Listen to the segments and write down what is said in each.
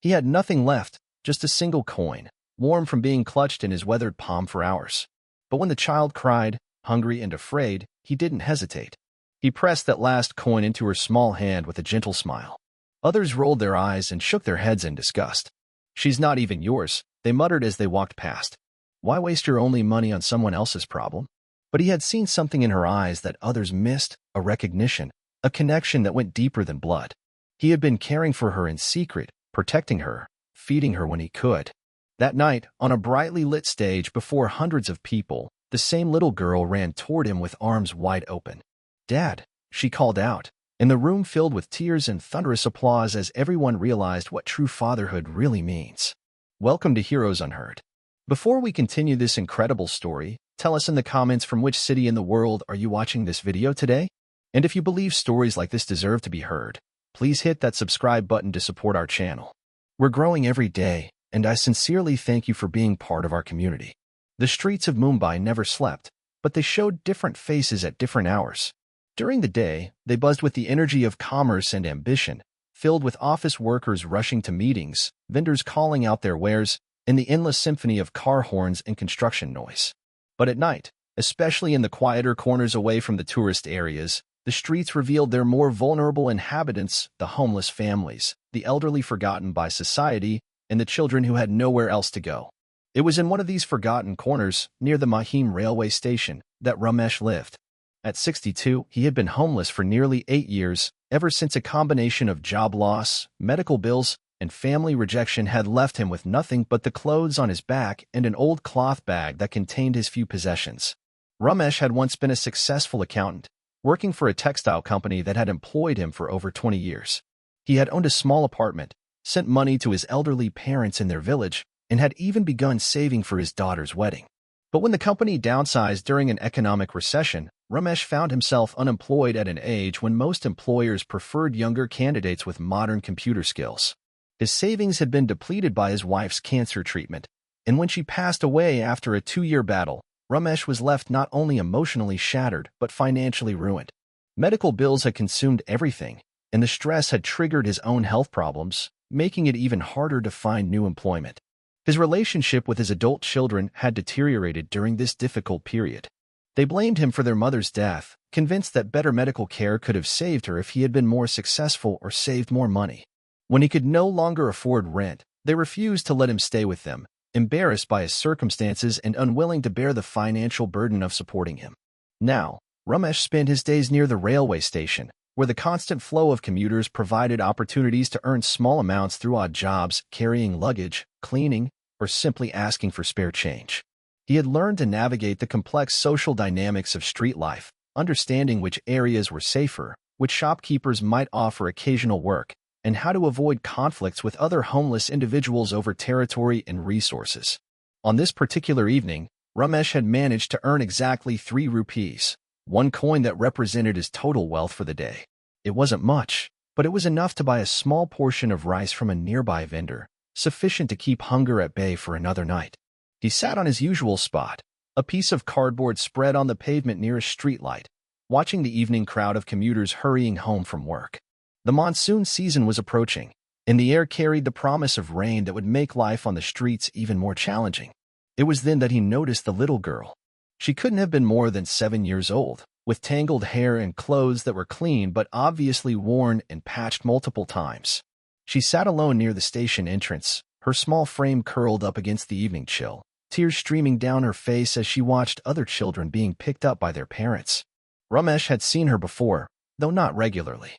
He had nothing left, just a single coin, warm from being clutched in his weathered palm for hours. But when the child cried, hungry and afraid, he didn't hesitate. He pressed that last coin into her small hand with a gentle smile. Others rolled their eyes and shook their heads in disgust. "She's not even yours," they muttered as they walked past. "Why waste your only money on someone else's problem?" But he had seen something in her eyes that others missed, a recognition, a connection that went deeper than blood. He had been caring for her in secret, protecting her, feeding her when he could. That night, on a brightly lit stage before hundreds of people, the same little girl ran toward him with arms wide open. "Dad," she called out, and the room filled with tears and thunderous applause as everyone realized what true fatherhood really means. Welcome to Heroes Unheard. Before we continue this incredible story, tell us in the comments from which city in the world are you watching this video today? And if you believe stories like this deserve to be heard, please hit that subscribe button to support our channel. We're growing every day, and I sincerely thank you for being part of our community. The streets of Mumbai never slept, but they showed different faces at different hours. During the day, they buzzed with the energy of commerce and ambition, filled with office workers rushing to meetings, vendors calling out their wares, and the endless symphony of car horns and construction noise. But at night, especially in the quieter corners away from the tourist areas, the streets revealed their more vulnerable inhabitants, the homeless families, the elderly forgotten by society, and the children who had nowhere else to go. It was in one of these forgotten corners, near the Mahim railway station, that Ramesh lived. At 62, he had been homeless for nearly 8 years, ever since a combination of job loss, medical bills, and family rejection had left him with nothing but the clothes on his back and an old cloth bag that contained his few possessions. Ramesh had once been a successful accountant, working for a textile company that had employed him for over 20 years. He had owned a small apartment, sent money to his elderly parents in their village, and had even begun saving for his daughter's wedding. But when the company downsized during an economic recession, Ramesh found himself unemployed at an age when most employers preferred younger candidates with modern computer skills. His savings had been depleted by his wife's cancer treatment, and when she passed away after a 2-year battle, Ramesh was left not only emotionally shattered but financially ruined. Medical bills had consumed everything, and the stress had triggered his own health problems, making it even harder to find new employment. His relationship with his adult children had deteriorated during this difficult period. They blamed him for their mother's death, convinced that better medical care could have saved her if he had been more successful or saved more money. When he could no longer afford rent, they refused to let him stay with them, embarrassed by his circumstances and unwilling to bear the financial burden of supporting him. Now, Ramesh spent his days near the railway station, where the constant flow of commuters provided opportunities to earn small amounts through odd jobs, carrying luggage, cleaning, or simply asking for spare change. He had learned to navigate the complex social dynamics of street life, understanding which areas were safer, which shopkeepers might offer occasional work, and how to avoid conflicts with other homeless individuals over territory and resources. On this particular evening, Ramesh had managed to earn exactly 3 rupees, one coin that represented his total wealth for the day. It wasn't much, but it was enough to buy a small portion of rice from a nearby vendor, sufficient to keep hunger at bay for another night. He sat on his usual spot, a piece of cardboard spread on the pavement near a streetlight, watching the evening crowd of commuters hurrying home from work. The monsoon season was approaching, and the air carried the promise of rain that would make life on the streets even more challenging. It was then that he noticed the little girl. She couldn't have been more than 7 years old, with tangled hair and clothes that were clean but obviously worn and patched multiple times. She sat alone near the station entrance, her small frame curled up against the evening chill, tears streaming down her face as she watched other children being picked up by their parents. Ramesh had seen her before, though not regularly.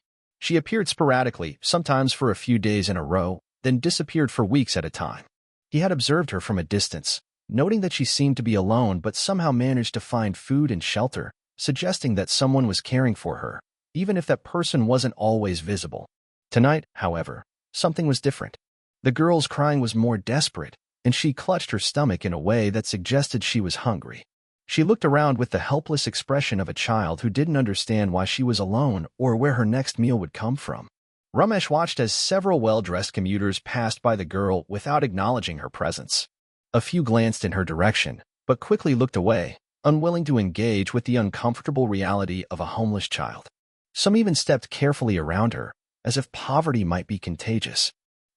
She appeared sporadically, sometimes for a few days in a row, then disappeared for weeks at a time. He had observed her from a distance, noting that she seemed to be alone but somehow managed to find food and shelter, suggesting that someone was caring for her, even if that person wasn't always visible. Tonight, however, something was different. The girl's crying was more desperate, and she clutched her stomach in a way that suggested she was hungry. She looked around with the helpless expression of a child who didn't understand why she was alone or where her next meal would come from. Ramesh watched as several well-dressed commuters passed by the girl without acknowledging her presence. A few glanced in her direction, but quickly looked away, unwilling to engage with the uncomfortable reality of a homeless child. Some even stepped carefully around her, as if poverty might be contagious.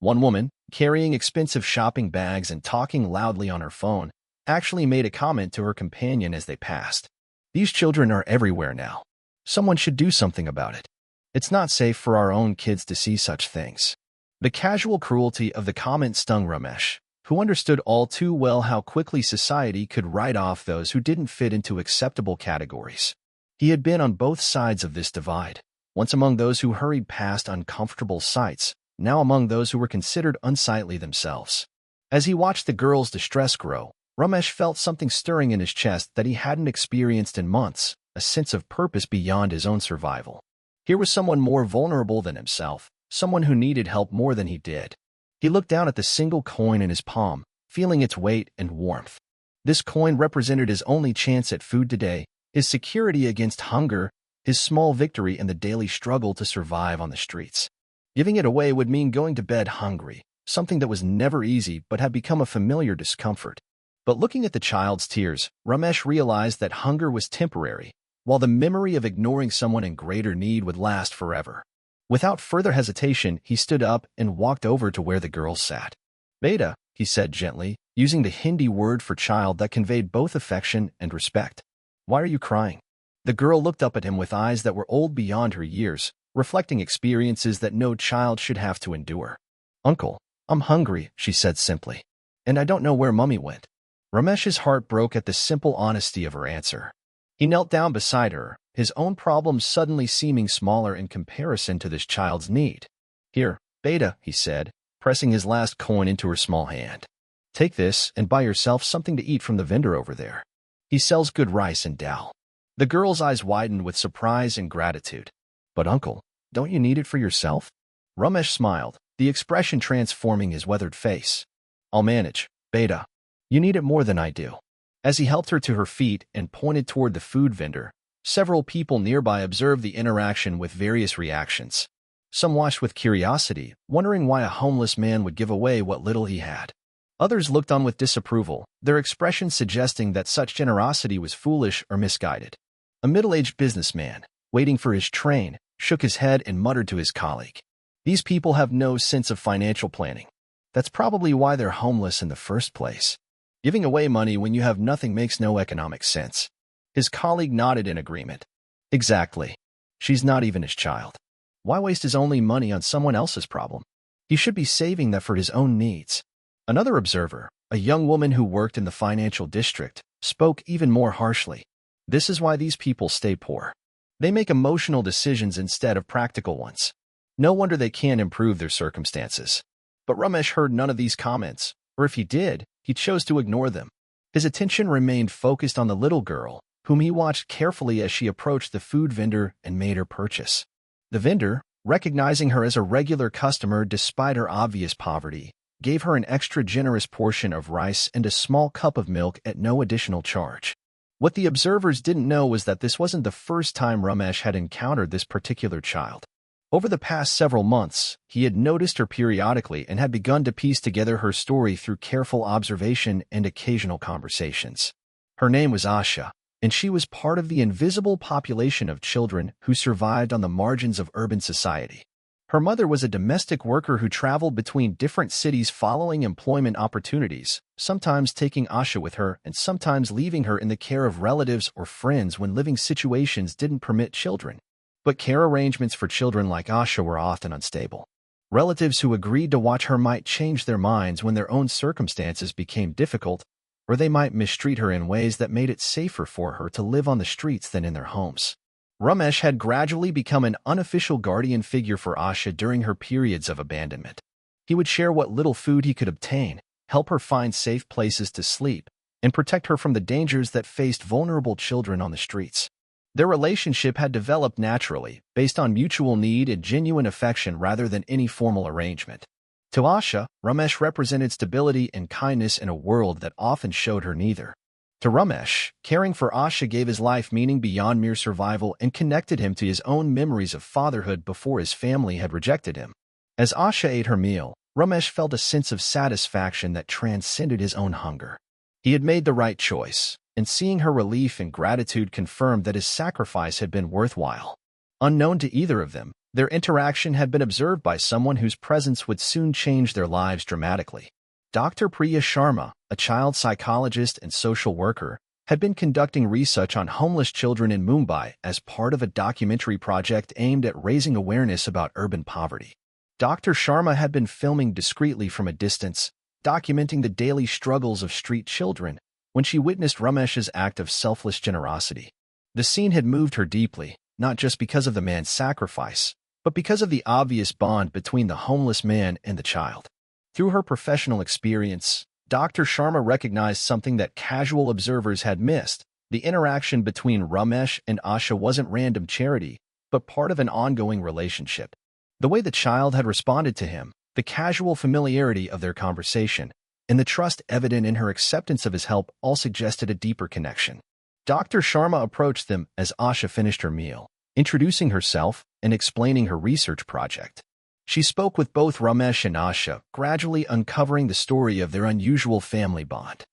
One woman, carrying expensive shopping bags and talking loudly on her phone, actually made a comment to her companion as they passed. "These children are everywhere now. Someone should do something about it. It's not safe for our own kids to see such things." The casual cruelty of the comment stung Ramesh, who understood all too well how quickly society could write off those who didn't fit into acceptable categories. He had been on both sides of this divide, once among those who hurried past uncomfortable sights, now among those who were considered unsightly themselves. As he watched the girl's distress grow, Ramesh felt something stirring in his chest that he hadn't experienced in months, a sense of purpose beyond his own survival. Here was someone more vulnerable than himself, someone who needed help more than he did. He looked down at the single coin in his palm, feeling its weight and warmth. This coin represented his only chance at food today, his security against hunger, his small victory in the daily struggle to survive on the streets. Giving it away would mean going to bed hungry, something that was never easy but had become a familiar discomfort. But looking at the child's tears, Ramesh realized that hunger was temporary, while the memory of ignoring someone in greater need would last forever. Without further hesitation, he stood up and walked over to where the girl sat. "Beta," he said gently, using the Hindi word for child that conveyed both affection and respect. "Why are you crying?" The girl looked up at him with eyes that were old beyond her years, reflecting experiences that no child should have to endure. "Uncle, I'm hungry," she said simply. "And I don't know where Mummy went." Ramesh's heart broke at the simple honesty of her answer. He knelt down beside her, his own problems suddenly seeming smaller in comparison to this child's need. "Here, Beta," he said, pressing his last coin into her small hand. "Take this and buy yourself something to eat from the vendor over there. He sells good rice and dal." The girl's eyes widened with surprise and gratitude. "But uncle, don't you need it for yourself?" Ramesh smiled, the expression transforming his weathered face. "I'll manage, Beta. You need it more than I do." As he helped her to her feet and pointed toward the food vendor, several people nearby observed the interaction with various reactions. Some watched with curiosity, wondering why a homeless man would give away what little he had. Others looked on with disapproval, their expressions suggesting that such generosity was foolish or misguided. A middle-aged businessman, waiting for his train, shook his head and muttered to his colleague, "These people have no sense of financial planning. That's probably why they're homeless in the first place. Giving away money when you have nothing makes no economic sense." His colleague nodded in agreement. "Exactly. She's not even his child. Why waste his only money on someone else's problem? He should be saving that for his own needs." Another observer, a young woman who worked in the financial district, spoke even more harshly. "This is why these people stay poor. They make emotional decisions instead of practical ones. No wonder they can't improve their circumstances." But Ramesh heard none of these comments, or if he did, he chose to ignore them. His attention remained focused on the little girl, whom he watched carefully as she approached the food vendor and made her purchase. The vendor, recognizing her as a regular customer despite her obvious poverty, gave her an extra generous portion of rice and a small cup of milk at no additional charge. What the observers didn't know was that this wasn't the first time Ramesh had encountered this particular child. Over the past several months, he had noticed her periodically and had begun to piece together her story through careful observation and occasional conversations. Her name was Asha, and she was part of the invisible population of children who survived on the margins of urban society. Her mother was a domestic worker who traveled between different cities following employment opportunities, sometimes taking Asha with her and sometimes leaving her in the care of relatives or friends when living situations didn't permit children. But care arrangements for children like Asha were often unstable. Relatives who agreed to watch her might change their minds when their own circumstances became difficult, or they might mistreat her in ways that made it safer for her to live on the streets than in their homes. Ramesh had gradually become an unofficial guardian figure for Asha during her periods of abandonment. He would share what little food he could obtain, help her find safe places to sleep, and protect her from the dangers that faced vulnerable children on the streets. Their relationship had developed naturally, based on mutual need and genuine affection rather than any formal arrangement. To Asha, Ramesh represented stability and kindness in a world that often showed her neither. To Ramesh, caring for Asha gave his life meaning beyond mere survival and connected him to his own memories of fatherhood before his family had rejected him. As Asha ate her meal, Ramesh felt a sense of satisfaction that transcended his own hunger. He had made the right choice, and seeing her relief and gratitude confirmed that his sacrifice had been worthwhile. Unknown to either of them, Their interaction had been observed by someone whose presence would soon change their lives dramatically. Dr. Priya Sharma, a child psychologist and social worker, had been conducting research on homeless children in Mumbai as part of a documentary project aimed at raising awareness about urban poverty. Dr. Sharma had been filming discreetly from a distance, documenting the daily struggles of street children, when she witnessed Ramesh's act of selfless generosity. The scene had moved her deeply, not just because of the man's sacrifice, but because of the obvious bond between the homeless man and the child. Through her professional experience, Dr. Sharma recognized something that casual observers had missed. The interaction between Ramesh and Asha wasn't random charity, but part of an ongoing relationship. The way the child had responded to him, the casual familiarity of their conversation, and the trust evident in her acceptance of his help all suggested a deeper connection. Dr. Sharma approached them as Asha finished her meal, introducing herself and explaining her research project. She spoke with both Ramesh and Asha, gradually uncovering the story of their unusual family bond.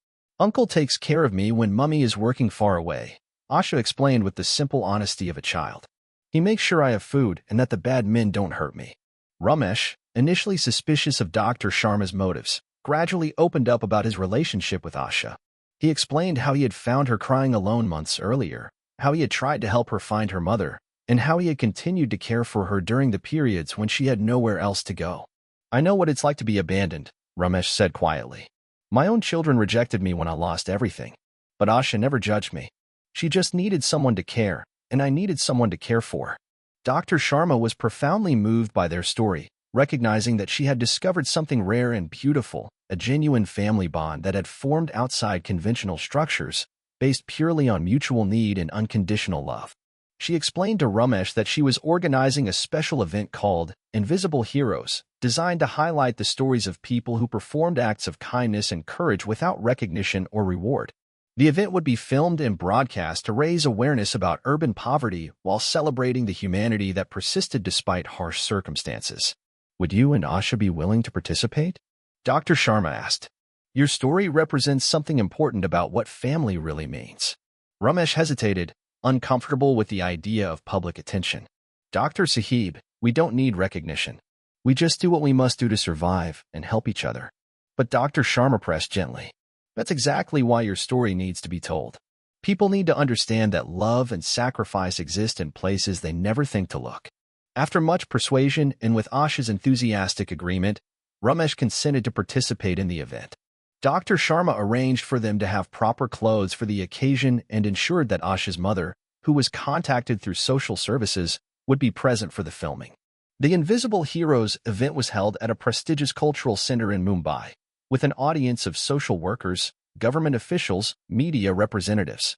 "Uncle takes care of me when Mummy is working far away," Asha explained with the simple honesty of a child. "He makes sure I have food and that the bad men don't hurt me." Ramesh, initially suspicious of Dr. Sharma's motives, gradually opened up about his relationship with Asha. He explained how he had found her crying alone months earlier, how he had tried to help her find her mother, and how he had continued to care for her during the periods when she had nowhere else to go. "I know what it's like to be abandoned," Ramesh said quietly. "My own children rejected me when I lost everything. But Asha never judged me. She just needed someone to care, and I needed someone to care for." Dr. Sharma was profoundly moved by their story, recognizing that she had discovered something rare and beautiful, a genuine family bond that had formed outside conventional structures, based purely on mutual need and unconditional love. She explained to Ramesh that she was organizing a special event called Invisible Heroes, designed to highlight the stories of people who performed acts of kindness and courage without recognition or reward. The event would be filmed and broadcast to raise awareness about urban poverty while celebrating the humanity that persisted despite harsh circumstances. "Would you and Asha be willing to participate?" Dr. Sharma asked. "Your story represents something important about what family really means." Ramesh hesitated, uncomfortable with the idea of public attention. "Dr. Sahib, we don't need recognition. We just do what we must do to survive and help each other." But Dr. Sharma pressed gently. "That's exactly why your story needs to be told. People need to understand that love and sacrifice exist in places they never think to look." After much persuasion and with Asha's enthusiastic agreement, Ramesh consented to participate in the event. Dr. Sharma arranged for them to have proper clothes for the occasion and ensured that Asha's mother, who was contacted through social services, would be present for the filming. The Invisible Heroes event was held at a prestigious cultural center in Mumbai, with an audience of social workers, government officials, media representatives,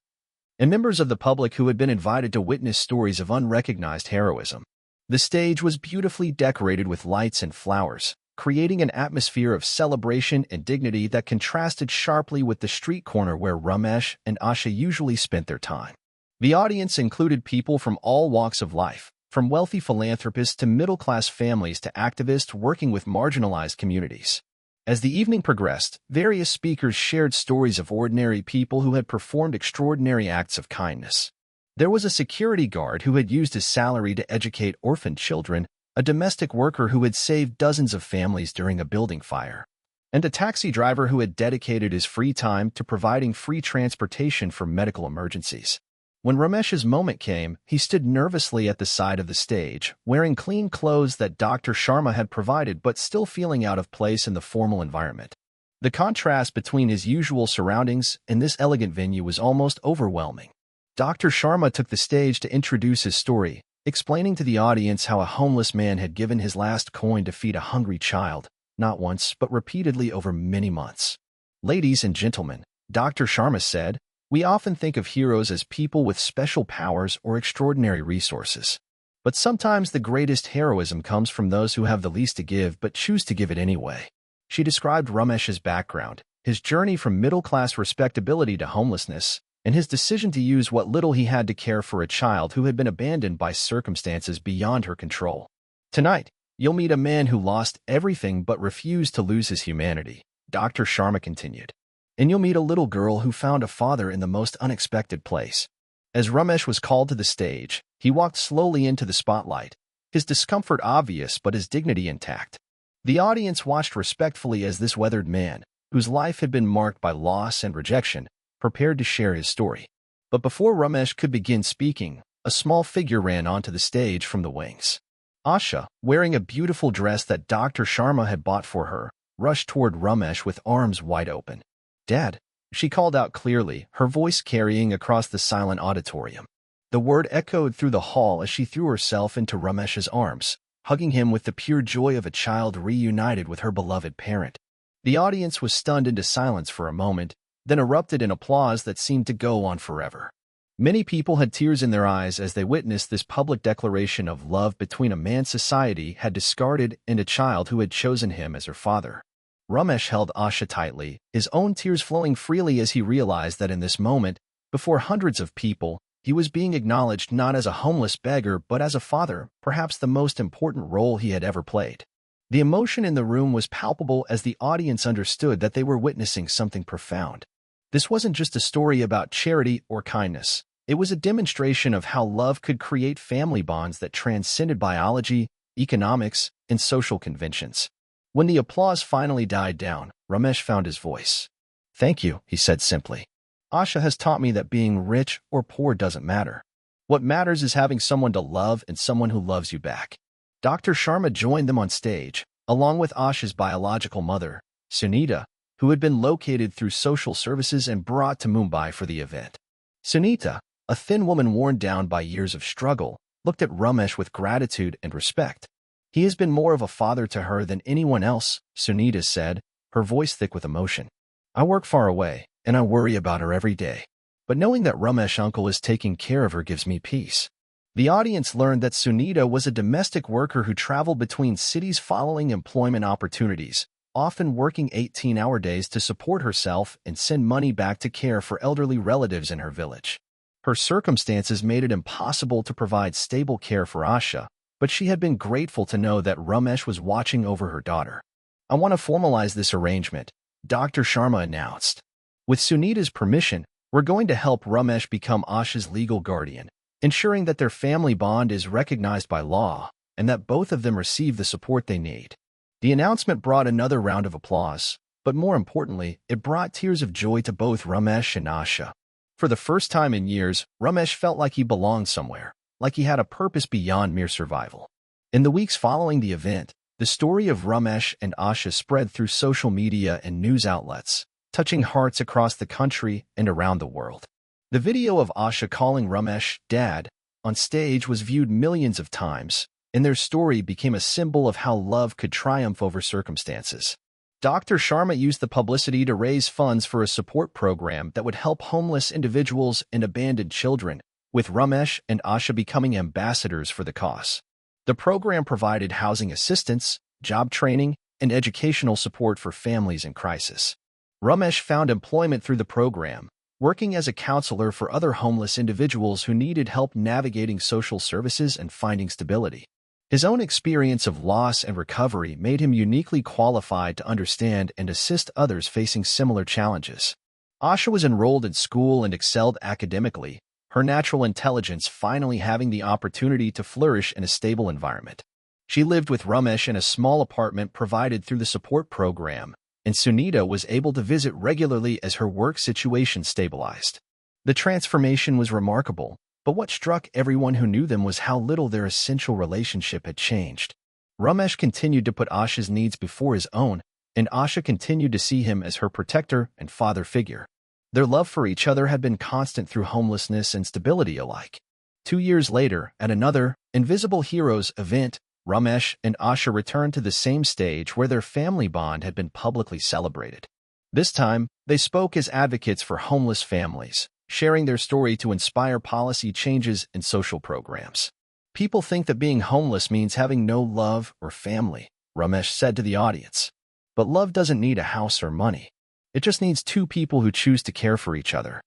and members of the public who had been invited to witness stories of unrecognized heroism. The stage was beautifully decorated with lights and flowers, creating an atmosphere of celebration and dignity that contrasted sharply with the street corner where Ramesh and Asha usually spent their time. The audience included people from all walks of life, from wealthy philanthropists to middle-class families to activists working with marginalized communities. As the evening progressed, various speakers shared stories of ordinary people who had performed extraordinary acts of kindness. There was a security guard who had used his salary to educate orphaned children, a domestic worker who had saved dozens of families during a building fire, and a taxi driver who had dedicated his free time to providing free transportation for medical emergencies. When Ramesh's moment came, he stood nervously at the side of the stage, wearing clean clothes that Dr. Sharma had provided but still feeling out of place in the formal environment. The contrast between his usual surroundings and this elegant venue was almost overwhelming. Dr. Sharma took the stage to introduce his story, explaining to the audience how a homeless man had given his last coin to feed a hungry child, not once but repeatedly over many months. "Ladies and gentlemen," Dr. Sharma said, "we often think of heroes as people with special powers or extraordinary resources. But sometimes the greatest heroism comes from those who have the least to give but choose to give it anyway." She described Ramesh's background, his journey from middle-class respectability to homelessness, and his decision to use what little he had to care for a child who had been abandoned by circumstances beyond her control. "Tonight, you'll meet a man who lost everything but refused to lose his humanity," Dr. Sharma continued. "And you'll meet a little girl who found a father in the most unexpected place." As Ramesh was called to the stage, he walked slowly into the spotlight, his discomfort obvious but his dignity intact. The audience watched respectfully as this weathered man, whose life had been marked by loss and rejection, prepared to share his story. But before Ramesh could begin speaking, a small figure ran onto the stage from the wings. Asha, wearing a beautiful dress that Dr. Sharma had bought for her, rushed toward Ramesh with arms wide open. "Dad," she called out clearly, her voice carrying across the silent auditorium. The word echoed through the hall as she threw herself into Ramesh's arms, hugging him with the pure joy of a child reunited with her beloved parent. The audience was stunned into silence for a moment, then erupted in applause that seemed to go on forever. Many people had tears in their eyes as they witnessed this public declaration of love between a man society had discarded and a child who had chosen him as her father. Ramesh held Asha tightly, his own tears flowing freely as he realized that in this moment, before hundreds of people, he was being acknowledged not as a homeless beggar but as a father, perhaps the most important role he had ever played. The emotion in the room was palpable as the audience understood that they were witnessing something profound. This wasn't just a story about charity or kindness. It was a demonstration of how love could create family bonds that transcended biology, economics, and social conventions. When the applause finally died down, Ramesh found his voice. "Thank you," he said simply. "Asha has taught me that being rich or poor doesn't matter. What matters is having someone to love and someone who loves you back." Dr. Sharma joined them on stage, along with Asha's biological mother, Sunita, who had been located through social services and brought to Mumbai for the event. Sunita, a thin woman worn down by years of struggle, looked at Ramesh with gratitude and respect. "He has been more of a father to her than anyone else," Sunita said, her voice thick with emotion. "I work far away, and I worry about her every day. But knowing that Ramesh uncle is taking care of her gives me peace." The audience learned that Sunita was a domestic worker who traveled between cities following employment opportunities, often working 18-hour days to support herself and send money back to care for elderly relatives in her village. Her circumstances made it impossible to provide stable care for Asha, but she had been grateful to know that Ramesh was watching over her daughter. "I want to formalize this arrangement," Dr. Sharma announced. "With Sunita's permission, we're going to help Ramesh become Asha's legal guardian, ensuring that their family bond is recognized by law and that both of them receive the support they need." The announcement brought another round of applause, but more importantly, it brought tears of joy to both Ramesh and Asha. For the first time in years, Ramesh felt like he belonged somewhere, like he had a purpose beyond mere survival. In the weeks following the event, the story of Ramesh and Asha spread through social media and news outlets, touching hearts across the country and around the world. The video of Asha calling Ramesh "Dad" on stage was viewed millions of times, and their story became a symbol of how love could triumph over circumstances. Dr. Sharma used the publicity to raise funds for a support program that would help homeless individuals and abandoned children, with Ramesh and Asha becoming ambassadors for the cause. The program provided housing assistance, job training, and educational support for families in crisis. Ramesh found employment through the program, working as a counselor for other homeless individuals who needed help navigating social services and finding stability. His own experience of loss and recovery made him uniquely qualified to understand and assist others facing similar challenges. Asha was enrolled in school and excelled academically, her natural intelligence finally having the opportunity to flourish in a stable environment. She lived with Ramesh in a small apartment provided through the support program, and Sunita was able to visit regularly as her work situation stabilized. The transformation was remarkable, but what struck everyone who knew them was how little their essential relationship had changed. Ramesh continued to put Asha's needs before his own, and Asha continued to see him as her protector and father figure. Their love for each other had been constant through homelessness and stability alike. 2 years later, at another Invisible Heroes event, Ramesh and Asha returned to the same stage where their family bond had been publicly celebrated. This time, they spoke as advocates for homeless families, sharing their story to inspire policy changes and social programs. "People think that being homeless means having no love or family," Ramesh said to the audience. "But love doesn't need a house or money. It just needs two people who choose to care for each other."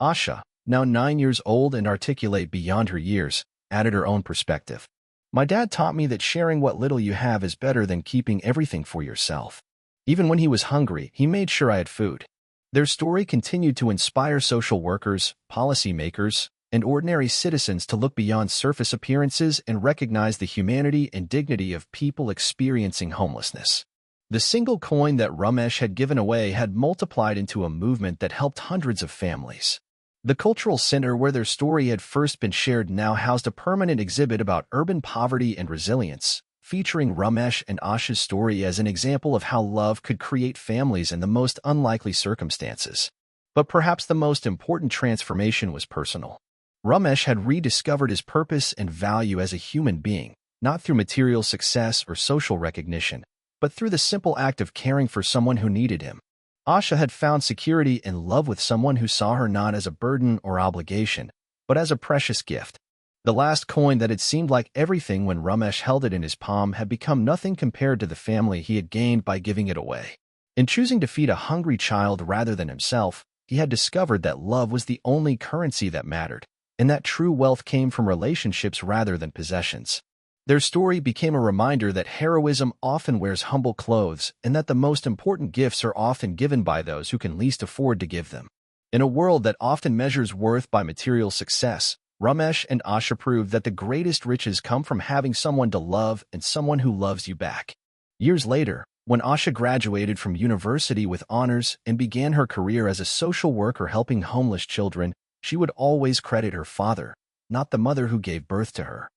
Asha, now 9 years old and articulate beyond her years, added her own perspective. "My dad taught me that sharing what little you have is better than keeping everything for yourself. Even when he was hungry, he made sure I had food." Their story continued to inspire social workers, policymakers, and ordinary citizens to look beyond surface appearances and recognize the humanity and dignity of people experiencing homelessness. The single coin that Ramesh had given away had multiplied into a movement that helped hundreds of families. The cultural center where their story had first been shared now housed a permanent exhibit about urban poverty and resilience, featuring Ramesh and Asha's story as an example of how love could create families in the most unlikely circumstances. But perhaps the most important transformation was personal. Ramesh had rediscovered his purpose and value as a human being, not through material success or social recognition, but through the simple act of caring for someone who needed him. Asha had found security and love with someone who saw her not as a burden or obligation, but as a precious gift. The last coin that had seemed like everything when Ramesh held it in his palm had become nothing compared to the family he had gained by giving it away. In choosing to feed a hungry child rather than himself, he had discovered that love was the only currency that mattered, and that true wealth came from relationships rather than possessions. Their story became a reminder that heroism often wears humble clothes and that the most important gifts are often given by those who can least afford to give them. In a world that often measures worth by material success, Ramesh and Asha proved that the greatest riches come from having someone to love and someone who loves you back. Years later, when Asha graduated from university with honors and began her career as a social worker helping homeless children, she would always credit her father, not the mother who gave birth to her,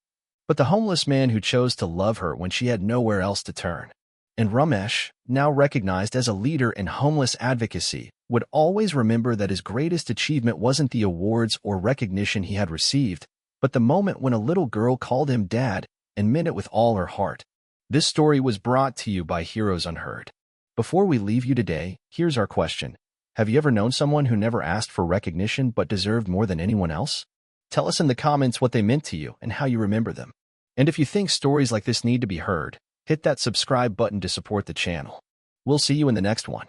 but the homeless man who chose to love her when she had nowhere else to turn. And Ramesh, now recognized as a leader in homeless advocacy, would always remember that his greatest achievement wasn't the awards or recognition he had received, but the moment when a little girl called him Dad and meant it with all her heart. This story was brought to you by Heroes Unheard. Before we leave you today, here's our question. Have you ever known someone who never asked for recognition but deserved more than anyone else? Tell us in the comments what they meant to you and how you remember them. And if you think stories like this need to be heard, hit that subscribe button to support the channel. We'll see you in the next one.